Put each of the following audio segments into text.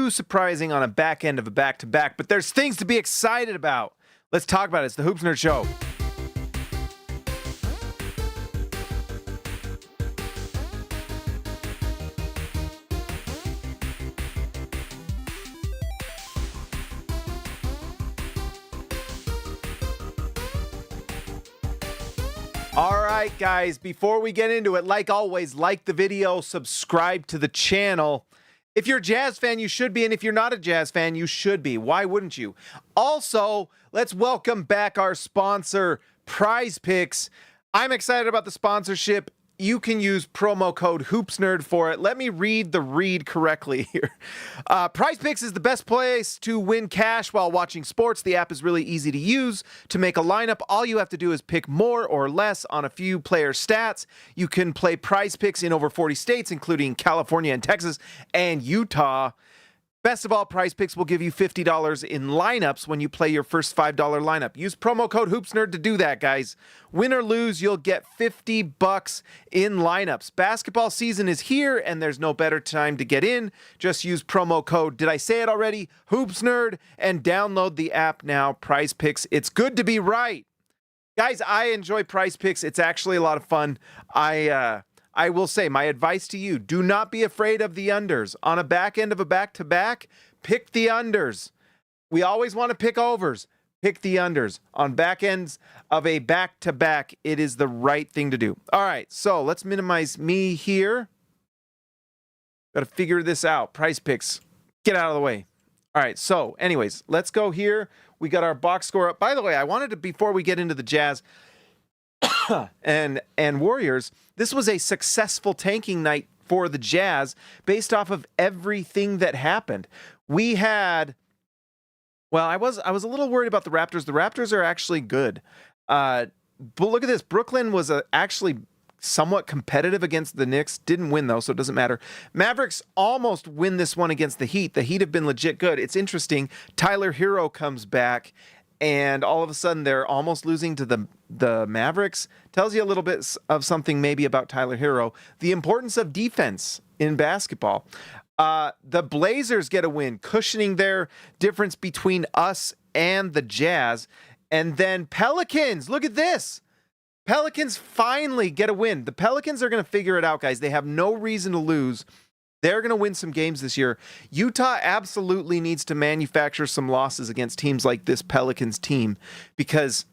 too surprising on a back end of a back-to-back, but there's things to be excited about. Let's talk about it. It's the Hoops Nerd Show. All right, guys, before we get into it, like always, like the video, subscribe to the channel. If you're a Jazz fan, you should be, and if you're not a Jazz fan, you should be. Why wouldn't you? Also, let's welcome back our sponsor, Prize Picks. I'm excited about the sponsorship. You can use promo code HoopsNerd for it. Let me read the read correctly here. Prize Picks is the best place to win cash while watching sports. The app is really easy to use. To make a lineup, all you have to do is pick more or less on a few player stats. You can play Prize Picks in over 40 states, including California and Texas and Utah. Best of all, Prize Picks will give you $50 in lineups when you play your first $5 lineup. Use promo code HoopsNerd to do that, guys. Win or lose, you'll get $50 in lineups. Basketball season is here, and there's no better time to get in. Just use promo code, did I say it already? HoopsNerd, and download the app now. Prize Picks, it's good to be right. Guys, I enjoy Prize Picks. It's actually a lot of fun. I will say, my advice to you, do not be afraid of the unders. On a back end of a back-to-back, pick the unders. We always want to pick overs. Pick the unders. On back ends of a back-to-back, it is the right thing to do. All right, so let's minimize me here. Got to figure this out. Prize Picks, get out of the way. All right, so anyways, let's go here. We got our box score up. By the way, I wanted to, before we get into the Jazz and Warriors, this was a successful tanking night for the Jazz based off of everything that happened. We had, well, I was a little worried about the Raptors. The Raptors are actually good. But look at this. Brooklyn was actually somewhat competitive against the Knicks. Didn't win, though, so it doesn't matter. Mavericks almost win this one against the Heat. The Heat have been legit good. It's interesting. Tyler Hero comes back, and all of a sudden they're almost losing to the Mavericks. Tells you a little bit of something maybe about Tyler Hero. The importance of defense in basketball. The Blazers get a win, cushioning their difference between us and the Jazz. And then Pelicans, look at this. Pelicans finally get a win. The Pelicans are going to figure it out, guys. They have no reason to lose. They're going to win some games this year. Utah absolutely needs to manufacture some losses against teams like this Pelicans team because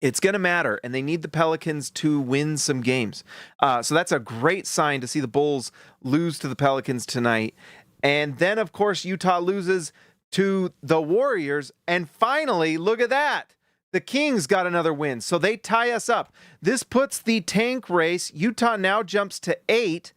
it's going to matter, and they need the Pelicans to win some games. So that's a great sign to see the Bulls lose to the Pelicans tonight. And then, of course, Utah loses to the Warriors. And finally, look at that. The Kings got another win, so they tie us up. This puts the tank race. Utah now jumps to 8.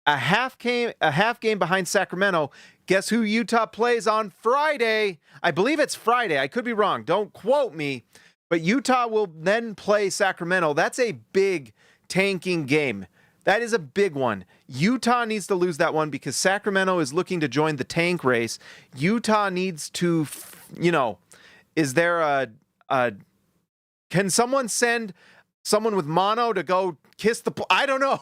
A half game behind Sacramento. Guess who Utah plays on Friday? I believe it's Friday. I could be wrong. Don't quote me. But Utah will then play Sacramento. That's a big tanking game. That is a big one. Utah needs to lose that one because Sacramento is looking to join the tank race. Utah needs to, is there can someone send someone with mono to go kiss the, I don't know.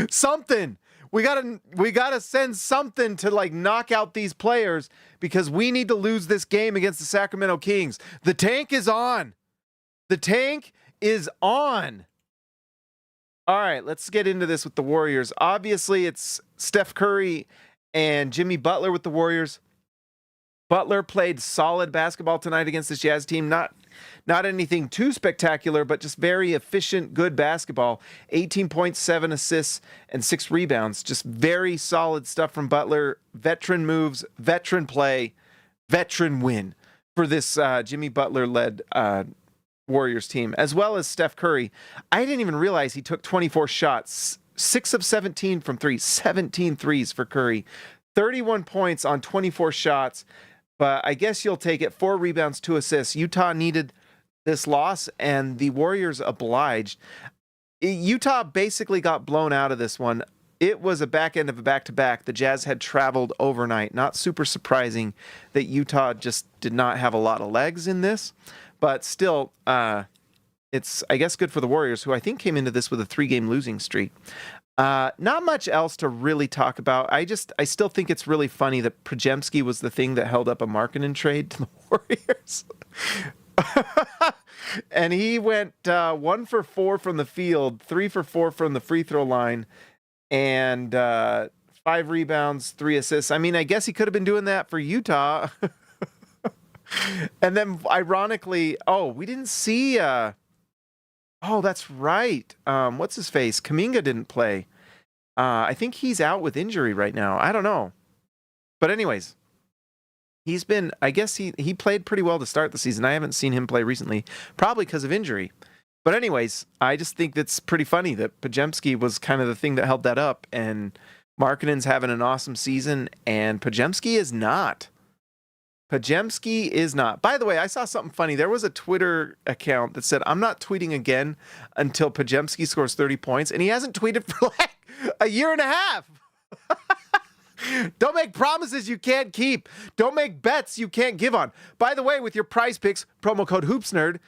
Something. We gotta send something to like knock out these players because we need to lose this game against the Sacramento Kings. The tank is on. The tank is on. All right, let's get into this with the Warriors. Obviously, it's Steph Curry and Jimmy Butler with the Warriors. Butler played solid basketball tonight against this Jazz team. Not anything too spectacular, but just very efficient, good basketball. 18 points, 7 assists, and 6 rebounds. Just very solid stuff from Butler. Veteran moves, veteran play, veteran win for this Jimmy Butler-led Warriors team, as well as Steph Curry. I didn't even realize he took 24 shots, 6 of 17 from 3, 17 threes for Curry. 31 points on 24 shots. But I guess you'll take it. 4 rebounds, 2 assists. Utah needed this loss, and the Warriors obliged. Utah basically got blown out of this one. It was a back end of a back-to-back. The Jazz had traveled overnight. Not super surprising that Utah just did not have a lot of legs in this. But still, it's, I guess, good for the Warriors, who I think came into this with a 3-game losing streak. Not much else to really talk about. I still think it's really funny that Podziemski was the thing that held up a Markkanen trade to the Warriors. And he went 1 for 4 from the field, 3 for 4 from the free throw line, and 5 rebounds, 3 assists. I mean, I guess he could have been doing that for Utah. And then ironically, we didn't see that's right. What's his face? Kuminga didn't play. I think he's out with injury right now. I don't know. But anyways, he's been, I guess he played pretty well to start the season. I haven't seen him play recently, probably because of injury. But anyways, I just think that's pretty funny that Podziemski was kind of the thing that held that up, and Markkanen's having an awesome season, and Podziemski is not. Podziemski is not. By the way, I saw something funny. There was a Twitter account that said, I'm not tweeting again until Podziemski scores 30 points, and he hasn't tweeted for like a year and a half. Don't make promises you can't keep. Don't make bets you can't give on. By the way, with your Prize Picks, promo code HoopsNerd,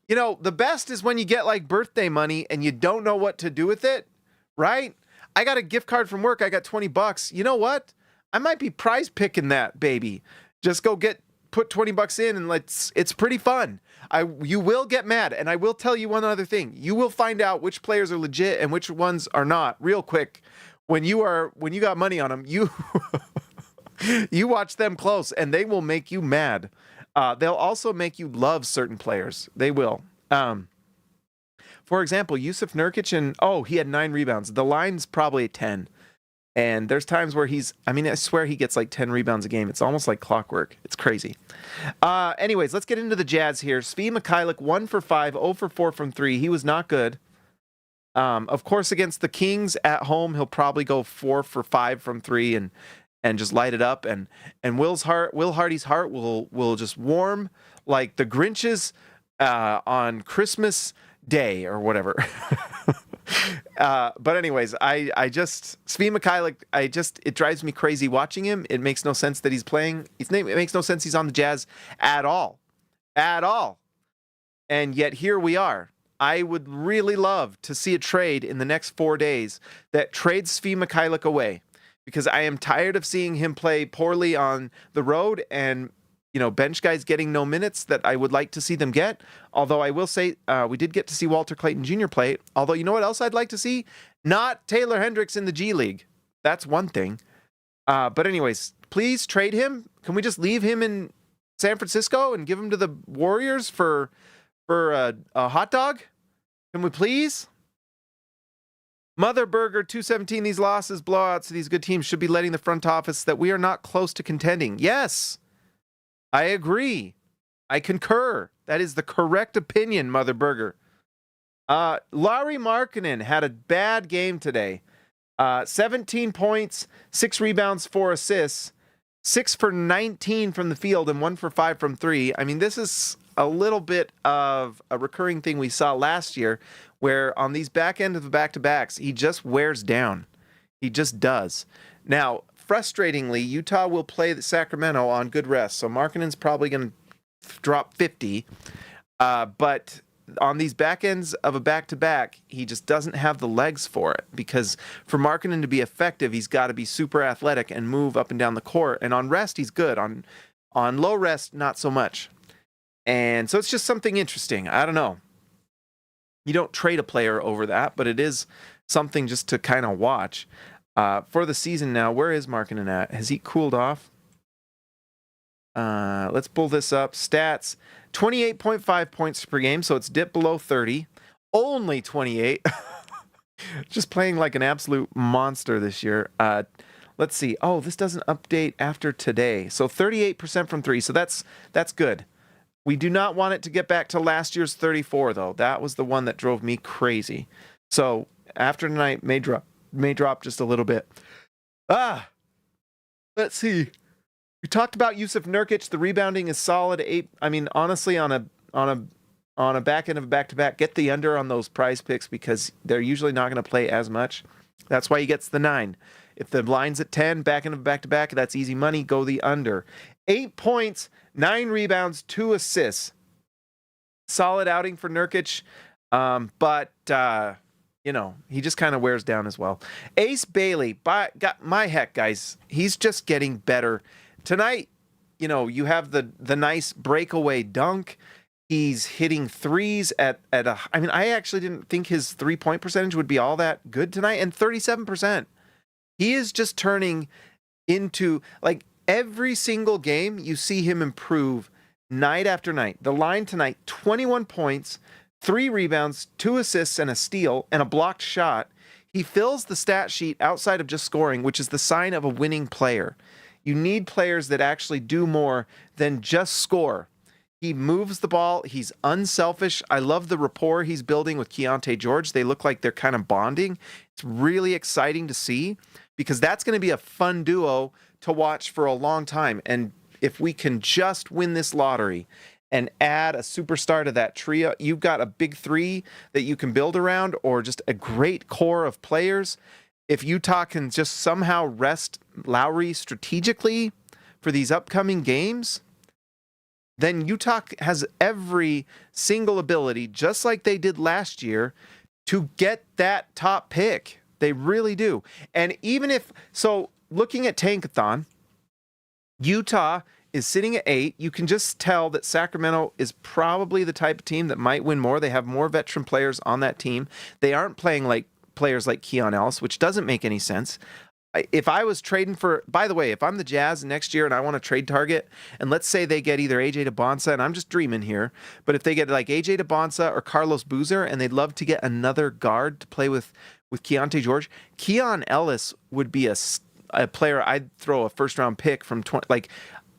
you know, the best is when you get like birthday money and you don't know what to do with it, right? I got a gift card from work. I got $20. You know what? I might be prize picking that, baby. Just go put $20 in and it's pretty fun. You will get mad, and I will tell you one other thing. You will find out which players are legit and which ones are not real quick. When you got money on them, you watch them close, and they will make you mad. They'll also make you love certain players. They will. For example, Yusuf Nurkic, he had 9 rebounds. The line's probably 10. And there's times where I swear he gets like 10 rebounds a game. It's almost like clockwork. It's crazy. Anyways, let's get into the Jazz here. Svi Mikhailiuk, 1 for 5, 0 for 4 from 3. He was not good. Of course, against the Kings at home, he'll probably go 4 for 5 from 3 and just light it up. And Will Hardy's heart will just warm like the Grinch's on Christmas Day or whatever. But anyways, Svi Mikhailiuk, it drives me crazy watching him. It makes no sense that he's playing. It makes no sense he's on the Jazz at all. And yet here we are. I would really love to see a trade in the next 4 days that trades Svi Mikhailiuk away, because I am tired of seeing him play poorly on the road and, bench guys getting no minutes that I would like to see them get. Although I will say we did get to see Walter Clayton Jr. play. Although, you know what else I'd like to see? Not Taylor Hendricks in the G League. That's one thing. But anyways, please trade him. Can we just leave him in San Francisco and give him to the Warriors for a hot dog? Can we please? Mother Burger 217, these losses, blowouts to these good teams should be letting the front office that we are not close to contending. Yes, I agree. I concur. That is the correct opinion, Mother Burger. Lauri Markkanen had a bad game today. 17 points, 6 rebounds, 4 assists, 6 for 19 from the field and 1 for 5 from 3. I mean, this is a little bit of a recurring thing we saw last year, where on these back end of the back-to-backs, he just wears down. He just does. Now, frustratingly, Utah will play Sacramento on good rest, so Markkanen's probably going to drop 50. But on these back ends of a back-to-back, he just doesn't have the legs for it, because for Markkanen to be effective, he's got to be super athletic and move up and down the court. And on rest, he's good. On low rest, not so much. And so it's just something interesting. I don't know. You don't trade a player over that, but it is something just to kind of watch. For the season now, where is Markkanen at? Has he cooled off? Let's pull this up. Stats, 28.5 points per game, so it's dipped below 30. Only 28. Just playing like an absolute monster this year. Let's see. Oh, this doesn't update after today. So 38% from 3, so that's good. We do not want it to get back to last year's 34, though. That was the one that drove me crazy. So after tonight, may drop just a little bit. Let's see. We talked about Yusuf Nurkic. The rebounding is solid. 8. I mean, honestly, on a back end of a back-to-back, get the under on those prize picks, because they're usually not going to play as much. That's why he gets the 9. If the line's at 10, back end of a back-to-back, that's easy money. Go the under. 8 points, 9 rebounds, 2 assists. Solid outing for Nurkic. But he just kind of wears down as well. Ace Bailey, my heck, guys, he's just getting better. Tonight, you have the nice breakaway dunk. He's hitting threes I actually didn't think his 3-point percentage would be all that good tonight, and 37%. He is just turning into, like, every single game you see him improve night after night. The line tonight, 21 points, 3 rebounds, 2 assists, and a steal, and a blocked shot. He fills the stat sheet outside of just scoring, which is the sign of a winning player. You need players that actually do more than just score. He moves the ball. He's unselfish. I love the rapport he's building with Keyonte George. They look like they're kind of bonding. It's really exciting to see because that's going to be a fun duo to watch for a long time. And if we can just win this lottery and add a superstar to that trio, you've got a big 3 that you can build around, or just a great core of players. If Utah can just somehow rest Lauri strategically for these upcoming games, then Utah has every single ability, just like they did last year, to get that top pick. They really do. And looking at Tankathon, Utah is sitting at 8. You can just tell that Sacramento is probably the type of team that might win more. They have more veteran players on that team. They aren't playing like players like Keon Ellis, which doesn't make any sense. If I was trading by the way, if I'm the Jazz next year and I want to trade target, and let's say they get either AJ DeBonsa, and I'm just dreaming here, but if they get like AJ DeBonsa or Carlos Boozer, and they'd love to get another guard to play with Keyonte George, Keon Ellis would be a player I'd throw a first round pick from 20. Like,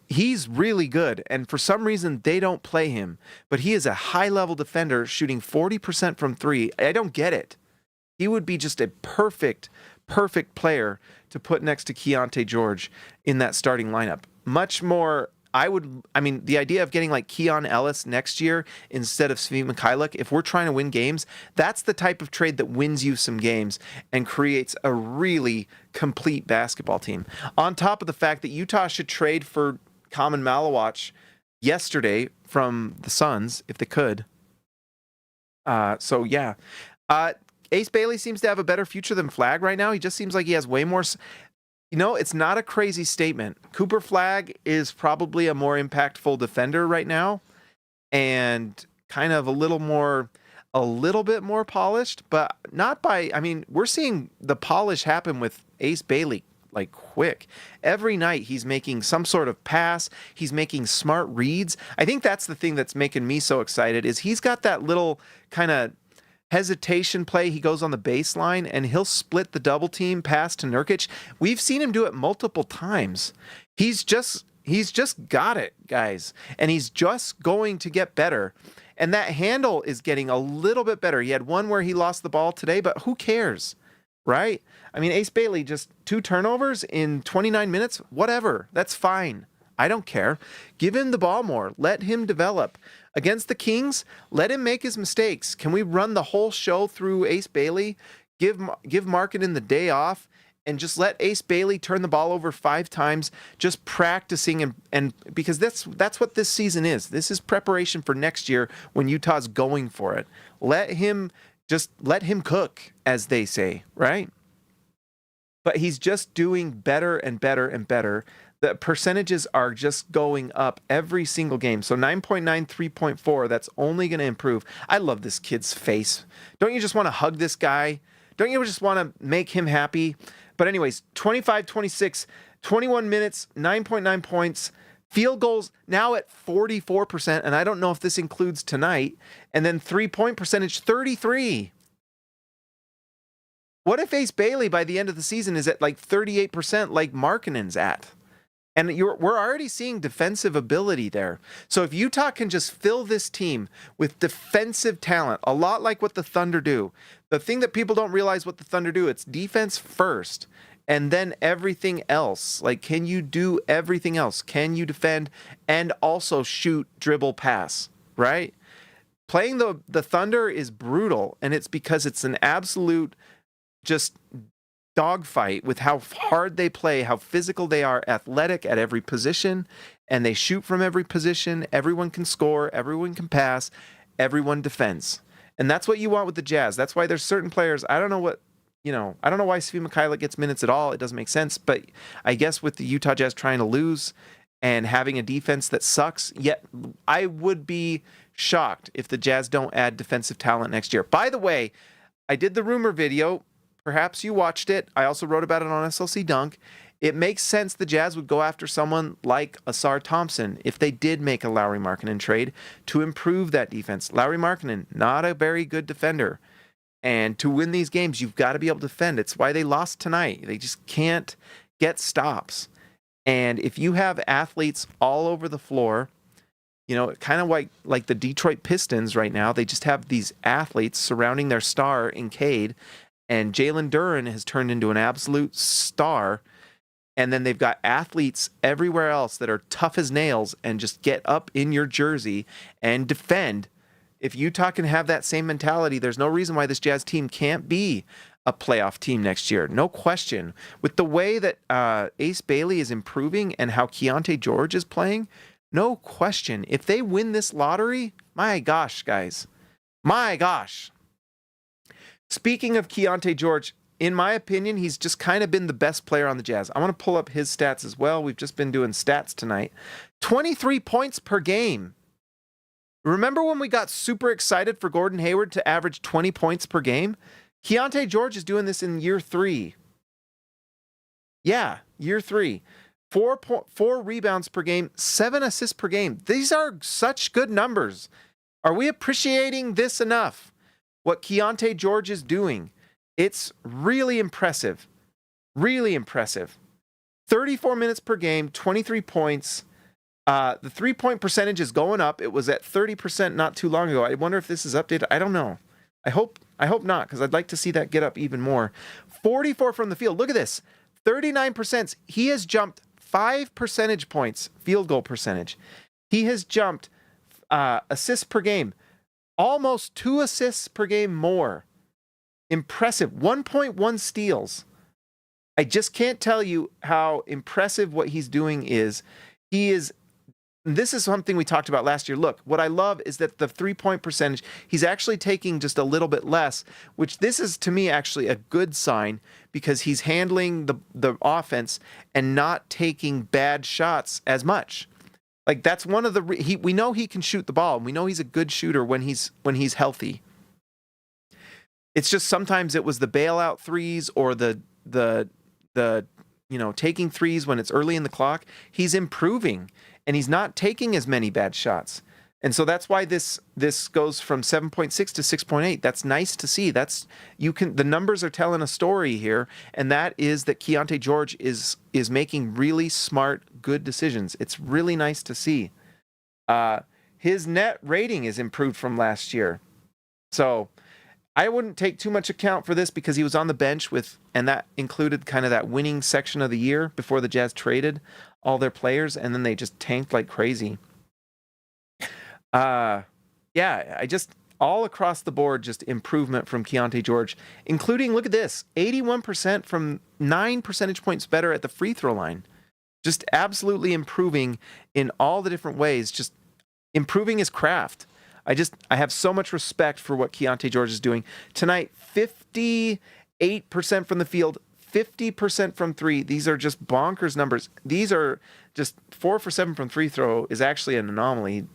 he's really good, and for some reason they don't play him, but he is a high level defender shooting 40% from 3. I don't get it. He would be just a perfect player to put next to Keyonte George in that starting lineup. Much more, the idea of getting like Keon Ellis next year instead of Svi Mikhailuk, if we're trying to win games, that's the type of trade that wins you some games and creates a really complete basketball team. On top of the fact that Utah should trade for Kaman Malawach yesterday from the Suns, if they could. Ace Bailey seems to have a better future than Flagg right now. He just seems like he has way more. It's not a crazy statement. Cooper Flagg is probably a more impactful defender right now, and kind of a little bit more polished, but not by. We're seeing the polish happen with Ace Bailey like quick. Every night he's making some sort of pass. He's making smart reads. I think that's the thing that's making me so excited is he's got that little kind of hesitation play. He goes on the baseline and he'll split the double team pass to Nurkic. We've seen him do it multiple times. He's just got it, guys. And he's just going to get better. And that handle is getting a little bit better. He had one where he lost the ball today, but who cares, right? Ace Bailey, just 2 turnovers in 29 minutes, whatever. That's fine. I don't care. Give him the ball more. Let him develop. Against the Kings, let him make his mistakes. Can we run the whole show through Ace Bailey? Give Markkanen the day off and just let Ace Bailey turn the ball over 5 times, just practicing and because that's what this season is. This is preparation for next year when Utah's going for it. Let him cook, as they say, right? But he's just doing better and better and better. The percentages are just going up every single game. So 9.9, 3.4, that's only going to improve. I love this kid's face. Don't you just want to hug this guy? Don't you just want to make him happy? But anyways, 25-26, 21 minutes, 9.9 points, field goals now at 44%, and I don't know if this includes tonight, and then 3-point percentage, 33. What if Ace Bailey by the end of the season is at like 38% like Markkanen's at? And we're already seeing defensive ability there. So if Utah can just fill this team with defensive talent, a lot like what the Thunder do. The thing that people don't realize what the Thunder do, it's defense first and then everything else. Like, can you do everything else? Can you defend and also shoot, dribble, pass, right? Playing the Thunder is brutal, and it's because it's an absolute just dogfight with how hard they play, how physical they are, athletic at every position, and they shoot from every position. Everyone can score, everyone can pass, everyone defends. And that's what you want with the Jazz. That's why there's certain players, I don't know what, I don't know why Svi Mykhailiuk gets minutes at all. It doesn't make sense. But I guess with the Utah Jazz trying to lose and having a defense that sucks, yet I would be shocked if the Jazz don't add defensive talent next year. By the way, I did the rumor video. Perhaps you watched it. I also wrote about it on SLC Dunk. It makes sense the Jazz would go after someone like Asar Thompson if they did make a Lauri Markkanen trade to improve that defense. Lauri Markkanen, not a very good defender. And to win these games, you've got to be able to defend. It's why they lost tonight. They just can't get stops. And if you have athletes all over the floor, kind of like the Detroit Pistons right now, they just have these athletes surrounding their star in Cade. And Jalen Duren has turned into an absolute star. And then they've got athletes everywhere else that are tough as nails and just get up in your jersey and defend. If Utah can have that same mentality, there's no reason why this Jazz team can't be a playoff team next year. No question. With the way that Ace Bailey is improving and how Keyonte George is playing, no question. If they win this lottery, my gosh, guys. My gosh. Speaking of Keyonte George, in my opinion, he's just kind of been the best player on the Jazz. I want to pull up his stats as well. We've just been doing stats tonight. 23 points per game. Remember when we got super excited for Gordon Hayward to average 20 points per game? Keyonte George is doing this in year 3. Yeah, year 3. 4 rebounds per game, 7 assists per game. These are such good numbers. Are we appreciating this enough? What Keyonte George is doing? It's really impressive. Really impressive. 34 minutes per game, 23 points. The 3-point percentage is going up. It was at 30% not too long ago. I wonder if this is updated. I don't know. I hope not, because I'd like to see that get up even more. 44 from the field. Look at this. 39%. He has jumped 5 percentage points, field goal percentage. He has jumped assists per game. Almost 2 assists per game more. Impressive. 1.1 steals. I just can't tell you how impressive what he's doing is. This is something we talked about last year. Look, what I love is that the 3-point percentage, he's actually taking just a little bit less, which this is to me actually a good sign because he's handling the offense and not taking bad shots as much. Like that's one of we know he can shoot the ball, and we know he's a good shooter when he's healthy. It's just sometimes it was the bailout threes or the taking threes when it's early in the clock. He's improving and he's not taking as many bad shots. And so that's why this goes from 7.6 to 6.8. That's nice to see. The numbers are telling a story here, and that is that Keyonte George is making really smart, good decisions. It's really nice to see. His net rating is improved from last year. So I wouldn't take too much account for this because he was on the bench and that included kind of that winning section of the year before the Jazz traded all their players, and then they just tanked like crazy. I just all across the board, just improvement from Keyonte George, including, look at this, 81% from 9 percentage points better at the free throw line. Just absolutely improving in all the different ways, just improving his craft. I have so much respect for what Keyonte George is doing. Tonight, 58% from the field, 50% from 3. These are just bonkers numbers. These are just 4 for 7 from free throw is actually an anomaly,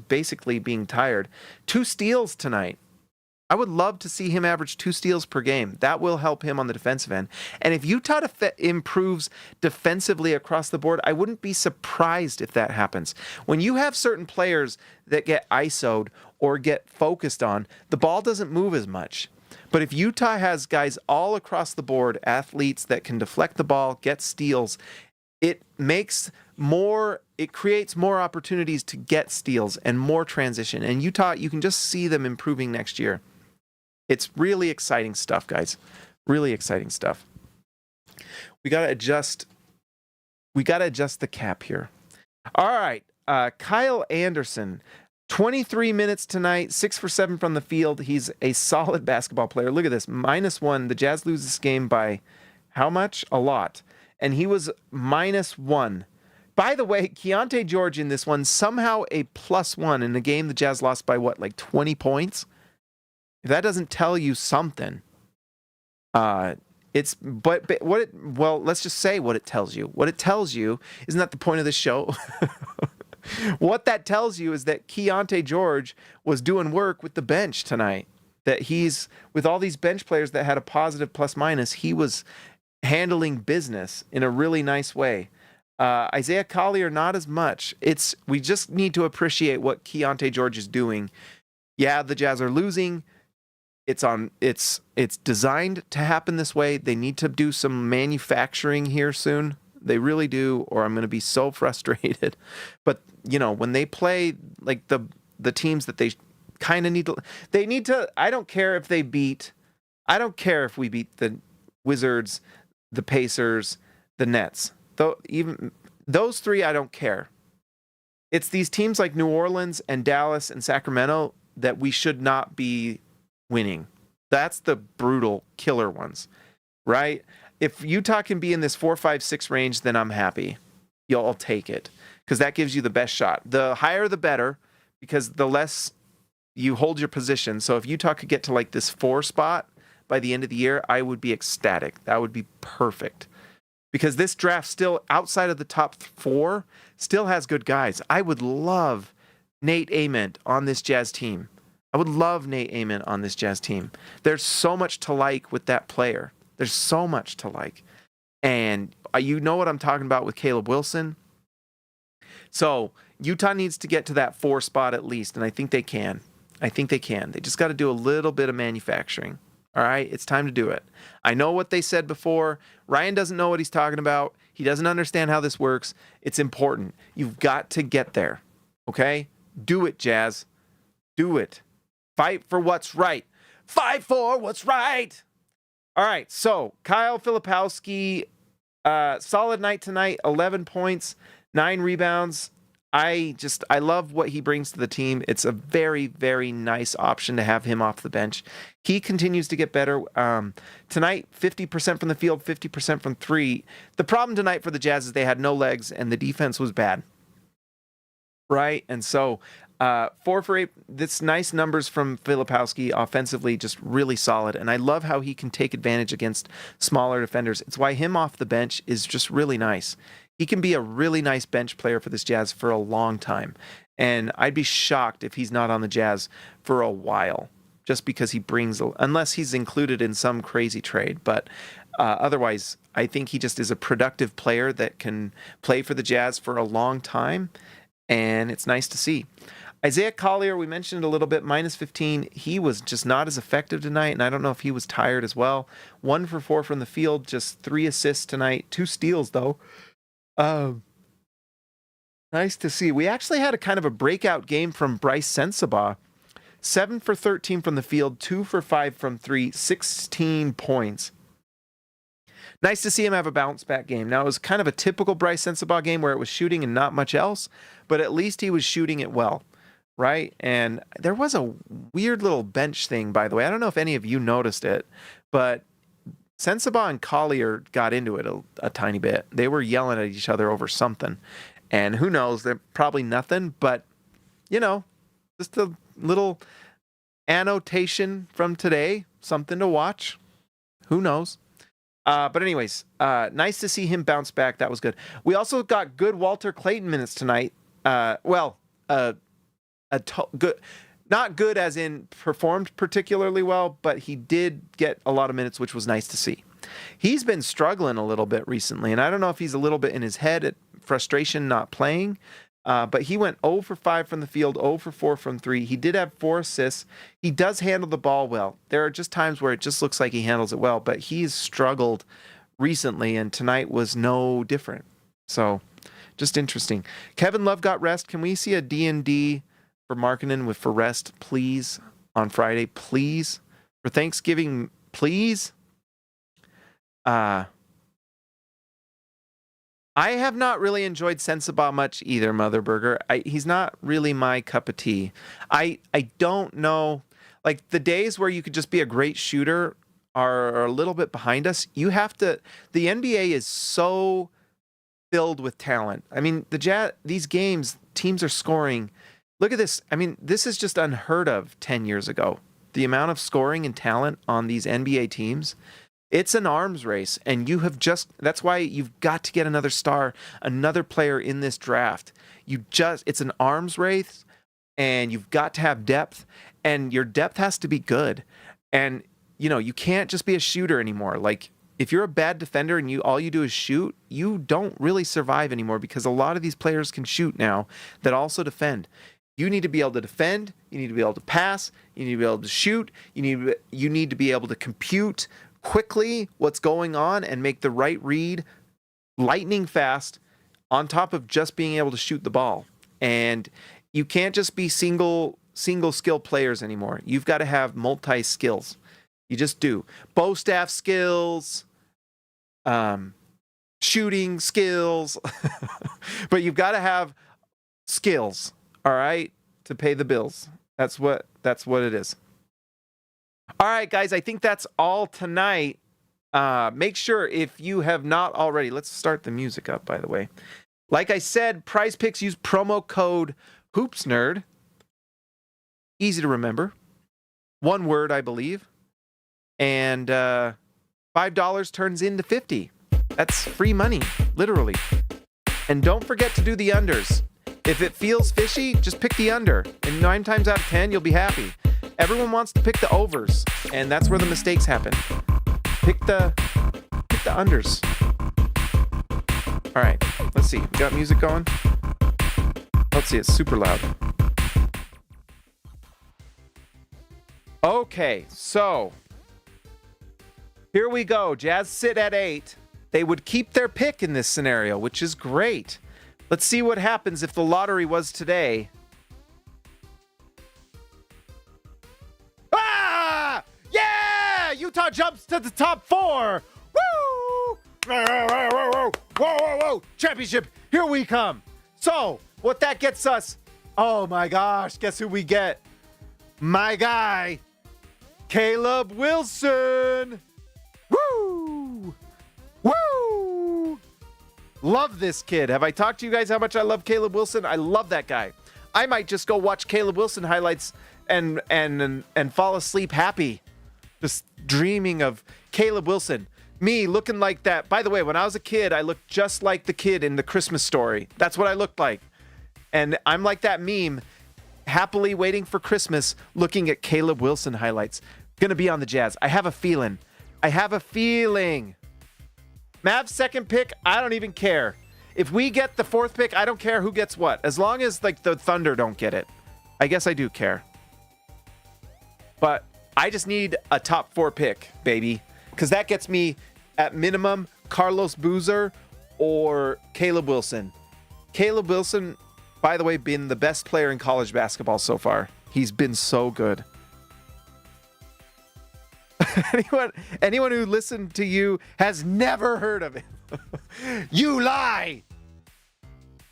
basically being tired. 2 steals tonight. I would love to see him average 2 steals per game. That will help him on the defensive end. And if Utah improves defensively across the board, I wouldn't be surprised if that happens. When you have certain players that get ISO'd or get focused on, the ball doesn't move as much. But if Utah has guys all across the board, athletes that can deflect the ball, get steals, it creates more opportunities to get steals and more transition. And Utah, you can just see them improving next year. It's really exciting stuff, guys. Really exciting stuff. We got to adjust the cap here. All right. Kyle Anderson, 23 minutes tonight, 6 for 7 from the field. He's a solid basketball player. Look at this, -1. The Jazz lose this game by how much? A lot. And he was -1. By the way, Keyonte George in this one, somehow a +1 in the game the Jazz lost by what, like 20 points? If that doesn't tell you something, it's but what it well, let's just say what it tells you. What it tells you, isn't that the point of this show? What that tells you is that Keyonte George was doing work with the bench tonight. That he's with all these bench players that had a positive plus minus, he was handling business in a really nice way. Isaiah Collier, not as much. We just need to appreciate what Keyonte George is doing. Yeah, the Jazz are losing. It's designed to happen this way. They need to do some manufacturing here soon. They really do, or I'm going to be so frustrated. But, when they play like the teams that they kind of need to, I don't care if we beat the Wizards, the Pacers, the Nets. Though even those three, I don't care. It's these teams like New Orleans and Dallas and Sacramento that we should not be winning. That's the brutal killer ones, right? If Utah can be in this 4, 5, 6 range, then I'm happy. I'll take it because that gives you the best shot. The higher, the better, because the less you hold your position. So if Utah could get to like this 4 spot by the end of the year, I would be ecstatic. That would be perfect. Because this draft still, outside of the top 4, still has good guys. I would love Nate Ament on this Jazz team. There's so much to like with that player. There's so much to like. And you know what I'm talking about with Caleb Wilson. So Utah needs to get to that 4 spot at least, and I think they can. They just got to do a little bit of manufacturing. All right, it's time to do it. I know what they said before. Ryan doesn't know what he's talking about. He doesn't understand how this works. It's important. You've got to get there, okay? Do it, Jazz. Do it. Fight for what's right. Fight for what's right. All right, so Kyle Filipowski, solid night tonight, 11 points, 9 rebounds. I love what he brings to the team. It's a very, very nice option to have him off the bench. He continues to get better. Tonight, 50% from the field, 50% from 3. The problem tonight for the Jazz is they had no legs and the defense was bad. Right? And so 4 for 8, that's nice numbers from Filipowski offensively, just really solid. And I love how he can take advantage against smaller defenders. It's why him off the bench is just really nice. He can be a really nice bench player for this Jazz for a long time. And I'd be shocked if he's not on the Jazz for a while, just because he brings, unless he's included in some crazy trade. But otherwise, I think he just is a productive player that can play for the Jazz for a long time. And it's nice to see. Isaiah Collier, we mentioned a little bit, minus 15. He was just not as effective tonight, and I don't know if he was tired as well. 1 for 4 from the field, just 3 assists tonight, 2 steals, though. Nice to see. We actually had a kind of a breakout game from Bryce Sensabaugh. 7 for 13 from the field, 2 for 5 from 3, 16 points. Nice to see him have a bounce-back game. Now, it was kind of a typical Bryce Sensabaugh game where it was shooting and not much else, but at least he was shooting it well, right? And there was a weird little bench thing, by the way. I don't know if any of you noticed it, but Sensabaugh and Collier got into it a tiny bit. They were yelling at each other over something. And who knows, they're probably nothing, but, just a little annotation from today, something to watch. Who knows? But anyways, nice to see him bounce back. That was good. We also got good Walter Clayton minutes tonight. Good, not good as in performed particularly well, but he did get a lot of minutes, which was nice to see. He's been struggling a little bit recently, and I don't know if he's a little bit in his head at frustration not playing, but he went 0 for 5 from the field, 0 for 4 from 3. He did have 4 assists. He does handle the ball well. There are just times where it just looks like he handles it well, but he's struggled recently, and tonight was no different. So, just interesting. Kevin Love got rest. Can we see a D&D for Markkanen for rest, please, on Friday, please? For Thanksgiving, please? I have not really enjoyed Sensabaugh much either, Mother Burger. He's not really my cup of tea. I don't know. Like, the days where you could just be a great shooter are a little bit behind us. You have to... The NBA is so filled with talent. I mean, these games, teams are scoring... Look at this. I mean, this is just unheard of 10 years ago. the amount of scoring and talent on these NBA teams, it's an arms race. And that's why you've got to get another star, another player in this draft. It's an arms race, and you've got to have depth, and your depth has to be good. And, you can't just be a shooter anymore. Like, if you're a bad defender and all you do is shoot, you don't really survive anymore, because a lot of these players can shoot now that also defend. You need to be able to defend. You need to be able to pass. You need to be able to shoot. You need to be able to compute quickly what's going on and make the right read lightning fast, on top of just being able to shoot the ball. And you can't just be single skill players anymore. You've got to have multi skills. You just do. Bow staff skills, shooting skills, but you've got to have skills, all right, to pay the bills. That's what it is. All right, guys, I think that's all tonight. Make sure, if you have not already, let's start the music up, by the way. Like I said, Prize Picks, use promo code HoopsNerd. Easy to remember. One word, I believe. And $5 turns into $50. That's free money, literally. And don't forget to do the unders. If it feels fishy, just pick the under. And 9 times out of 10, you'll be happy. Everyone wants to pick the overs, and that's where the mistakes happen. Pick the unders. All right, let's see. We got music going? Let's see, it's super loud. Okay, so here we go. Jazz sit at 8. They would keep their pick in this scenario, which is great. Let's see what happens if the lottery was today. Ah! Yeah! Utah jumps to the top 4. Woo! Whoa, whoa, whoa. Championship, here we come. So, what that gets us, oh my gosh, guess who we get? My guy, Caleb Wilson. Woo! Woo! Love this kid. Have I talked to you guys how much I love Caleb Wilson? I love that guy. I might just go watch Caleb Wilson highlights and fall asleep happy, just dreaming of Caleb Wilson. Me looking like that. By the way, when I was a kid, I looked just like the kid in the Christmas Story. That's what I looked like. And I'm like that meme, happily waiting for Christmas, looking at Caleb Wilson highlights. Gonna be on the Jazz. I have a feeling. Mavs second pick, I don't even care. If we get the 4th pick, I don't care who gets what. As long as like the Thunder don't get it. I guess I do care. But I just need a top 4 pick, baby. Because that gets me, at minimum, Carlos Boozer or Caleb Wilson. Caleb Wilson, by the way, been the best player in college basketball so far. He's been so good. Anyone who listened to you has never heard of him. You lie.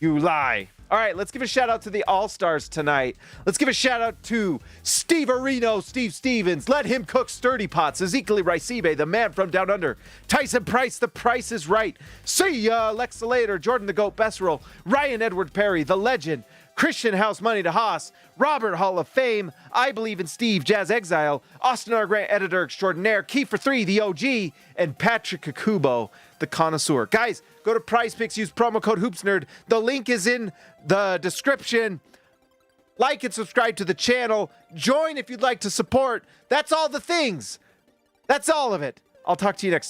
All right, let's give a shout out to the All-Stars tonight. Let's give a shout out to Steve Areno, Steve Stevens. Let him cook sturdy pots. Ezekiel Raicibe, the man from down under. Tyson Price, the price is right. See ya, Lex Later, Jordan the Goat Besserell, Ryan Edward Perry, the legend. Christian House Money to Haas, Robert Hall of Fame, I Believe in Steve, Jazz Exile, Austin R. Grant, Editor Extraordinaire, Kiefer 3, the OG, and Patrick Kakubo, the Connoisseur. Guys, go to Prize Picks, use promo code HoopsNerd. The link is in the description. Like and subscribe to the channel. Join if you'd like to support. That's all the things. That's all of it. I'll talk to you next time.